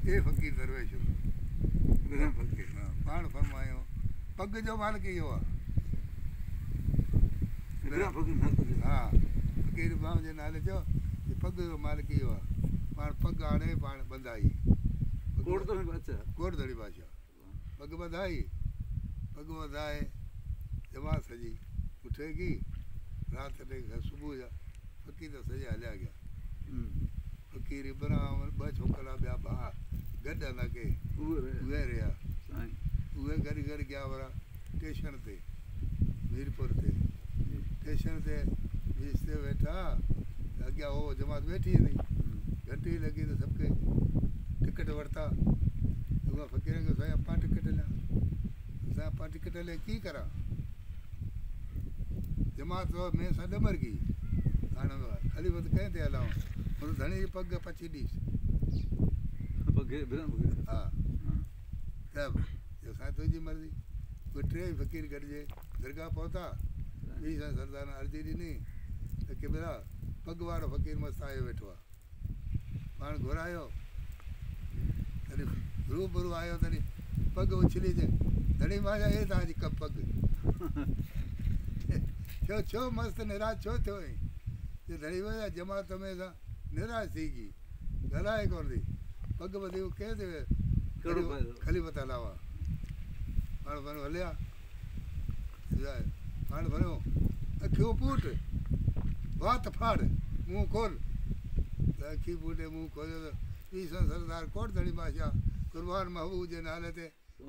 ये फ़क़ीर दरवेश पाण फरमायो पग जो मालिक इहो आहे। हा फ़क़ीर बाम जे नाले जो पग जो मालिक इहो आहे। पाण पग आणे पाण ॿधाई कोट धड़ी बादशाह पग ॿधाई पग वधाए जमात सॼी उठेगी राति ॾे सुबुह जा फ़क़ीर त सॼा हलिया गया। फ़क़ीर इब्राहिम ॿ छोकिरा ॿिया भाउ गॾु लॻे उहे रहिया उहे गॾु गॾु गया वरा स्टेशन ते मीरपुर ते स्टेशन ते बीच ते वेठा अॻियां हो जमात वेठी हुई घंटी लॻी त सभु टिकट वरिता उहा फ़क़ीर खे साईं पाण टिकट लिया असां पाण टिकट ले की करा जमात में सां ॾमरगी हाणे ख़लीफ़त कंहिं ते हलां हुन धणी जी पग पची ॾीस हा त असां तुंहिंजी मर्ज़ी उहे टे फ़क़ीर गॾिजे दरगाह पहुता ॿी सां सरदार अर्ज़ी ॾिनी त की भला पग वारो फ़क़ीर मस्तु आयो वेठो आहे पाण घुरायो तॾहिं रूबरू आयो तॾहिं पग उछली जे धणी मां हे तव्हांजी कप पग छो मस्तु निराश छो थियो हुई धणी वञा जमात में सां निराश थी गई ॻाल्हाए कोन थी पग ॿधी कंहिं ते ख़लीफ़त अलावा पाण भरियो हलिया पाण भरियो अखियूं पूट वात फाड़ मुंहुं खोल त अखी पूटे मुंहुं खोलियो त पीउ सां सरदार कोट धणी बादशाह क़ुर्बान महबूब जे नाले ते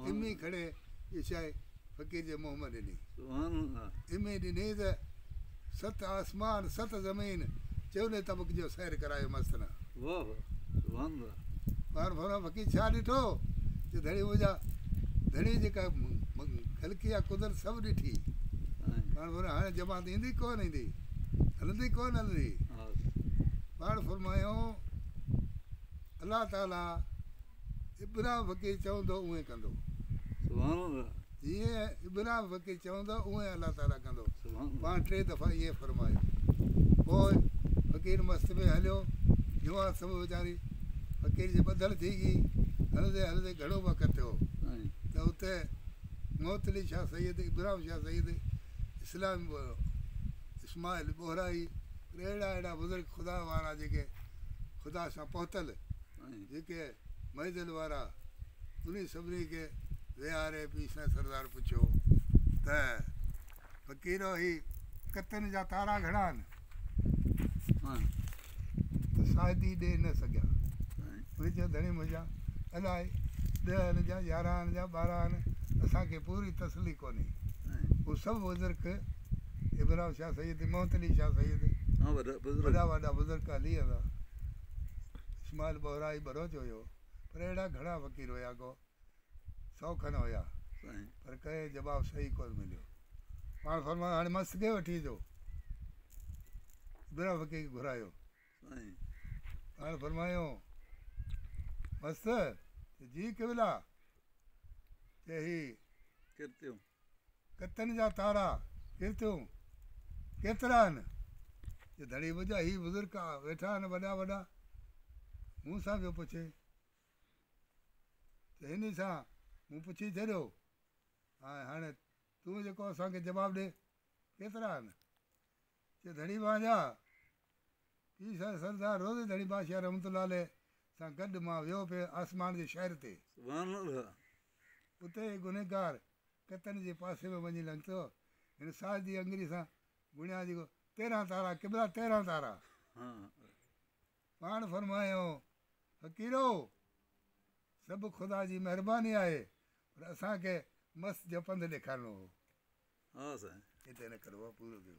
इमी खणे इहा शइ फ़क़ीर जे मुंहं में ॾिनी इमी ॾिनी त 7 आसमान 7 ज़मीन चौने तबक जो सैर करायो मस्तु न पाण भरो फ़क़ीर छा ॾिठो त धणी मुंहिंजा धणी जेका ख़लकी आहे कुदरत सभु ॾिठी पाण भरो हाणे जमात ईंदी कोन ईंदी हलंदी कोन हलंदी पाण फरमायो अलाह ताला इब्राहिम फ़क़ीर चवंदो उहे कंदो जीअं इब्राहिम फ़क़ीर चवंदो उहे अलाह ताला कंदो पाण 3 दफ़ा ईअं फरमायो पोइ फ़क़ीर मस्त में हलियो जमात सभु वीचारी फ़क़ीर जी ॿधल थी गई हलंदे हलंदे घणो वक़्तु थियो त उते मोहतली शाह सैद इब्राहिम शाह सैद इस्लाम इस्माइल बोहराई अहिड़ा अहिड़ा बुज़ुर्ग ख़ुदा वारा जेके ख़ुदा सां पहुतल जेके मैदल वारा उन सभिनी खे विहारे पीउ सां सरदार पुछियो त फ़क़ीर ही कतनि जा तारा घणा आहिनि त शादी ॾे न सघिया उहे चयो धणी मुंहिंजा अलाए 10 आहिनि जा 11 आहिनि जा 12 आहिनि असांखे पूरी तसली कोन्हे उहे सभु बुज़ुर्ग इब्राहिम शाह सैद मोहतली शाह सैद वॾा वॾा बुज़ुर्ग हली वेंदा इस्माइल बोहराई बरोच हुयो पर अहिड़ा घणा फ़क़ीर हुया को 100 खनि हुया पर कंहिं जवाबु सही कोन मिलियो पाण फरमायो हाणे मस्तु खे वठी अचो इब्राहिम फ़क़ीर घुरायो पाण फरमायो मस्तु जी किबला चए ही कतनि जा तारा किरतियूं केतिरा आहिनि धणी मुंहिंजा ही बुज़ुर्ग वेठा आहिनि वॾा वॾा मूं सां पियो पुछे त हिन सां मूं पुछी छॾियो हाणे तूं जेको असांखे जवाबु ॾे केतिरा आहिनि चए धणी मुंहिंजा पीउ सां सरदार रोज़ धणी बादशाह रहमतुल्लाह अलैह सां गॾु मां वियो पियो आसमान जे शहर ते उते गुनहगार कतनि जे पासे में वञी लंघियो हिन साह जी अंगरी सां गुणिया जेको 13 तारा किबला 13 तारा पाण फरमायो फ़क़ीरो सभु ख़ुदा जी महिरबानी आहे पर असांखे मस्तु जो पंधु ॾेखारिणो हो हिते न करो पूरो थियो